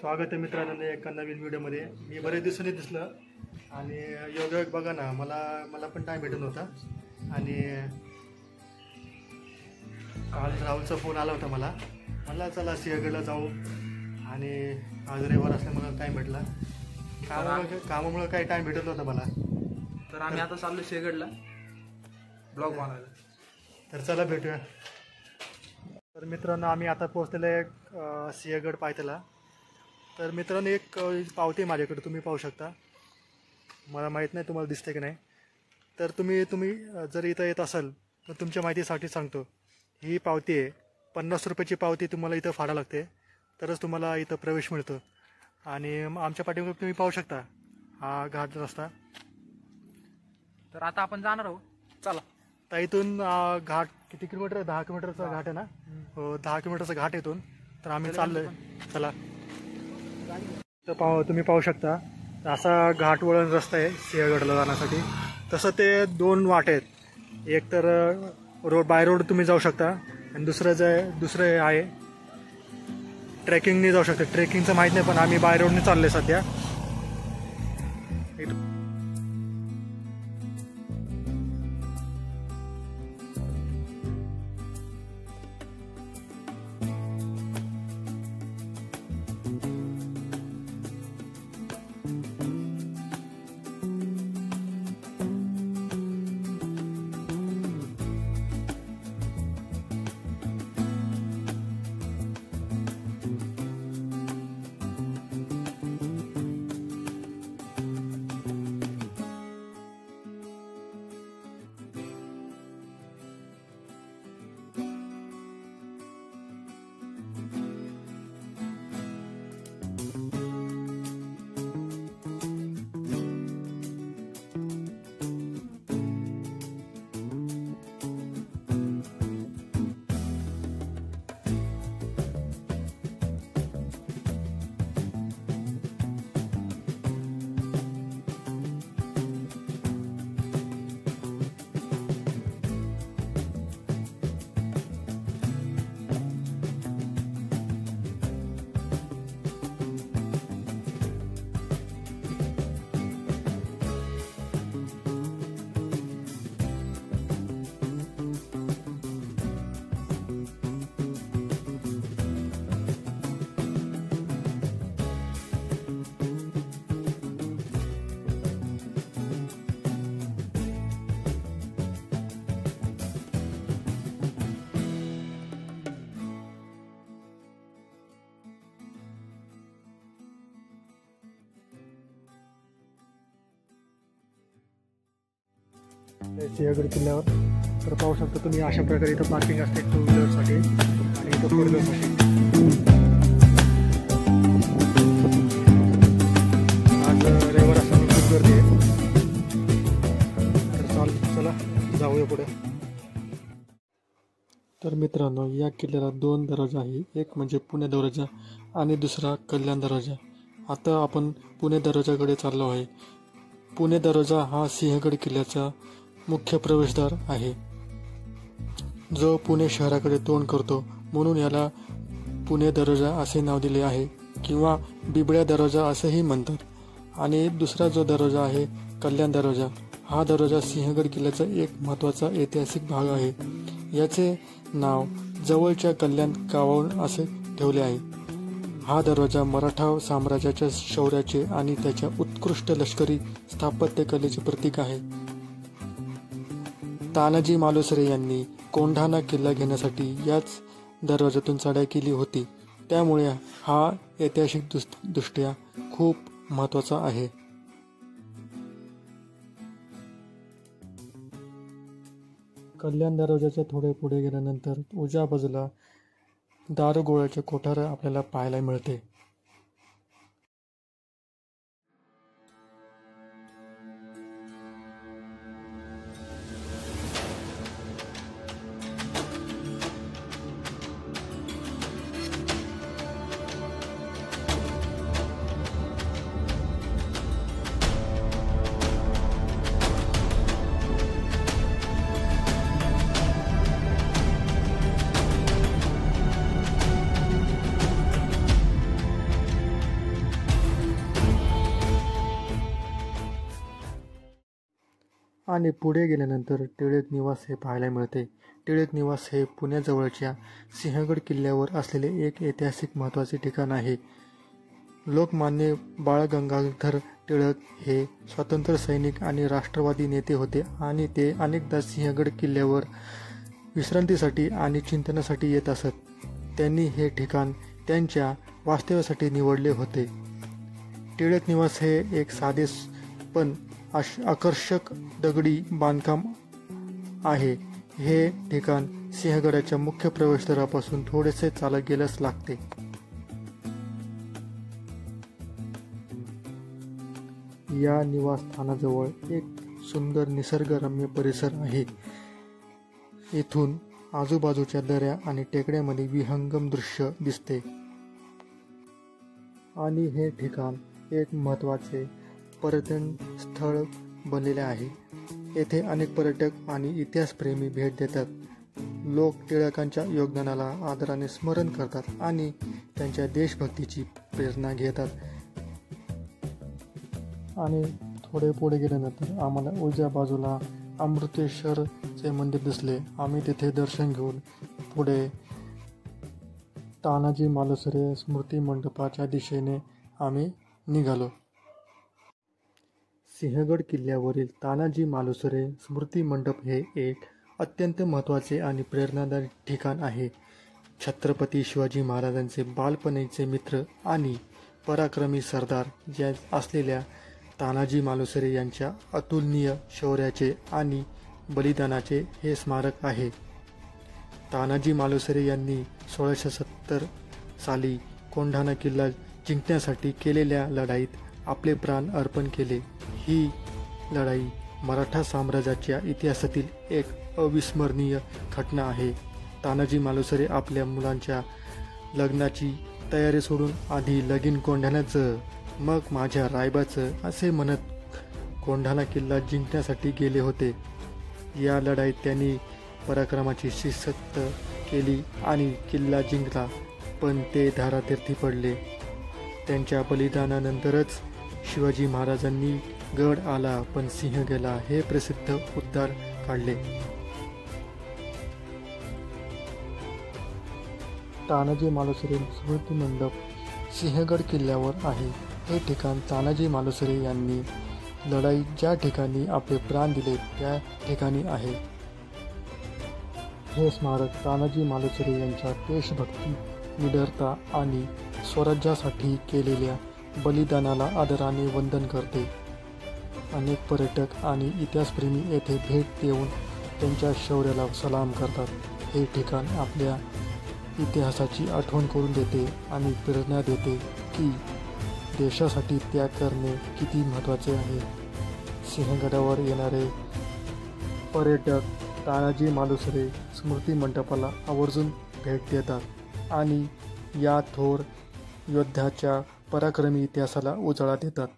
स्वागत आहे मित्रांनो एका नवीन व्हिडिओमध्ये। मी बरेच दिवसांनी दिसलं आणि योगायोग बघा ना, मला पण टाईम भेटत नव्हता आणि काल राहुलचा फोन आला होता मला चला सिंहगडला जाऊ आणि आज रविवार असल्यामुळे टाईम भेटला। कामामुळे काही टाईम भेटत नव्हता मला, तर आम्ही आता चाललो सिंहगडला ब्लॉग बनवायला। तर चला भेटूया। तर मित्रांनो आम्ही आता पोहोचलेलो आहे सिंहगड पायथ्याला। तर मित्रांनो एक पावती माझ्याकडे तुम्ही पाहू शकता, मला माहीत नाही तुम्हाला दिसते की नाही। तर तुम्ही जर इथं येत असाल तर तुमच्या माहितीसाठी सांगतो, ही पावती आहे 50 रुपयाची पावती तुम्हाला इथं फाडावं लागते, तरच तुम्हाला इथं प्रवेश मिळतो। आणि आमच्या पाठीमागे तुम्ही पाहू शकता हा घाट रस्ता। तर आता आपण जाणार आहोत, चला। तर इथून घाट किती किलोमीटर आहे? 10 किलोमीटरचा घाट आहे ना? हो 10 किलोमीटरचा घाट इथून। तर आम्ही चाललोय, चला। तर तुम्ही पाहू शकता असा घाट वळण रस्ता आहे सिंहगडला जाण्यासाठी। तसं ते 2 वाट आहेत, एक तर बाय रोड तुम्ही जाऊ शकता आणि दुसरं आहे ट्रेकिंगने जाऊ शकता। ट्रेकिंगचं माहीत नाही पण आम्ही बाय रोडने चाललोय सध्या। सिंहगड किल्ल्यावर तर पाहू शकता तुम्ही अशा प्रकारे इथं पार्किंग असते 2 व्हीलरसाठी आणि इथं 4 व्हीलरसाठी। आज रविवार असल्यामुळे खूप गर्दी आहे, तर चला जाऊया पुढे। तर मित्रांनो या किल्ल्याला 2 दरवाजा आहे, एक म्हणजे पुणे दरवाजा आणि दुसरा कल्याण दरवाजा। आता आपण पुणे दरवाजाकडे चाललो आहे। पुणे दरवाजा हा सिंहगड किल्ल्याचा मुख्य प्रवेशद्वार आहे, जो पुणे शहराकडे तोंड करतो, म्हणून याला पुणे दरवाजा असे नाव दिले आहे किंवा बिबळ्या दरवाजा असेही म्हणतात। आणि दुसरा जो दरवाजा आहे कल्याण दरवाजा, हा दरवाजा सिंहगड किल्ल्याचा एक महत्त्वाचा ऐतिहासिक भाग आहे। याचे नाव जवळच्या कल्याण गावावरून असे ठेवले आहे। हा दरवाजा मराठा साम्राज्याच्या शौर्याचे आणि त्याच्या उत्कृष्ट लष्करी स्थापत्य कलेचे प्रतीक आहे। तानाजी मालुसरे यांनी कोंढाणा किल्ला घेण्यासाठी याच दरवाजातून चढाई केली होती, त्यामुळे हा ऐतिहासिक दृष्ट्या खूप महत्त्वाचा आहे। कल्याण दरवाजाच्या थोडे पुढे गेल्यानंतर उजव्या बाजूला दारुगोळ्याचे कोठार आपल्याला पाहायला मिळते। आणि पुढे गेल्यानंतर टिळक निवास हे पाहायला मिळते. टिळक निवास हे पुण्याजवळच्या सिंहगड किल्ल्यावर असलेले एक ऐतिहासिक महत्त्वाचे ठिकाण आहे. लोकमान्य बाळ गंगाधर टिळक हे स्वातंत्र्य सैनिक आणि राष्ट्रवादी नेते होते आणि ते अनेकदा सिंहगड किल्ल्यावर विश्रांतीसाठी आणि चिंतनासाठी येत असत. त्यांनी हे ठिकाण त्यांच्या वास्तव्यासाठी निवडले होते. टिळक निवास हे एक साधे पण आकर्षक दगडी बांधकाम आहे. हे ठिकाण सिंहगडाच्या मुख्य प्रवेशद्वारापासून थोडेसे चालत गेल्यास लागते. या निवासस्थानाजवळ एक सुंदर निसर्गरम्य परिसर आहे. येथून आजूबाजूच्या दऱ्या आणि टेकड्यांमध्ये विहंगम दृश्य दिसते आणि हे ठिकाण एक महत्त्वाचे पर्यटन स्थळ बनलेले आहे. येथे अनेक पर्यटक आणि इतिहासप्रेमी भेट देतात. लोक टिळकांच्या योगदानाला आदराने स्मरण करतात आणि त्यांच्या देशभक्तीची प्रेरणा घेतात. आणि थोडे पुढे गेल्यानंतर आम्हाला उजव्या बाजूला अमृतेश्वरचे मंदिर दिसले. आम्ही तिथे दर्शन घेऊन पुढे तानाजी मालुसरे स्मृती मंडपाच्या दिशेने आम्ही निघालो. सिंहगड किल्ल्यावरील तानाजी मालुसरे स्मृती मंडप हे एक अत्यंत महत्त्वाचे आणि प्रेरणादायी ठिकाण आहे. छत्रपती शिवाजी महाराजांचे बालपणीचे मित्र आणि पराक्रमी सरदार या असलेल्या तानाजी मालुसरे यांच्या अतुलनीय शौर्याचे आणि बलिदानाचे हे स्मारक आहे. तानाजी मालुसरे यांनी 1670 साली कोंढाणा किल्ला जिंकण्यासाठी केलेल्या लढाईत आपले प्राण अर्पण केले. ही लढाई मराठा साम्राज्याच्या इतिहासातील एक अविस्मरणीय घटना आहे. तानाजी मालुसरे आपल्या मुलांच्या लग्नाची तयारी सोडून आधी लगीन कोंढाण्याचं मग माझ्या रायबाचं असे म्हणत कोंढाणा किल्ला जिंकण्यासाठी गेले होते. या लढाईत त्यांनी पराक्रमाची शिस्त केली आणि किल्ला जिंकला, पण ते धारातीर्थी पडले. त्यांच्या बलिदानानंतरच शिवाजी महाराजांनी गड आला पण सिंह गेला हे प्रसिद्ध उद्गार काढले. तानाजी मालुसरे स्मृती मंडप सिंहगड किल्ल्यावर आहे. हे ठिकाण तानाजी मालुसरे यांनी लढाई ज्या ठिकाणी आपले प्राण दिले त्या ठिकाणी आहे. हे स्मारक तानाजी मालुसरे यांच्या देशभक्ती, निडरता आणि स्वराज्यासाठी केलेल्या बलिदानाला आदराने वंदन करते. अनेक पर्यटक आणि इतिहासप्रेमी येथे भेट देऊन त्यांच्या शौर्याला सलाम करतात. हे ठिकाण आपल्या इतिहासाची आठवण करून देते आणि प्रेरणा देते की देशासाठी त्याग करणे किती महत्त्वाचे आहे. सिंहगडावर येणारे पर्यटक तानाजी मालुसरे स्मृती मंडपाला आवर्जून भेट देतात आणि या थोर योद्ध्याच्या पराक्रमी इतिहासाला उजाळा देतात.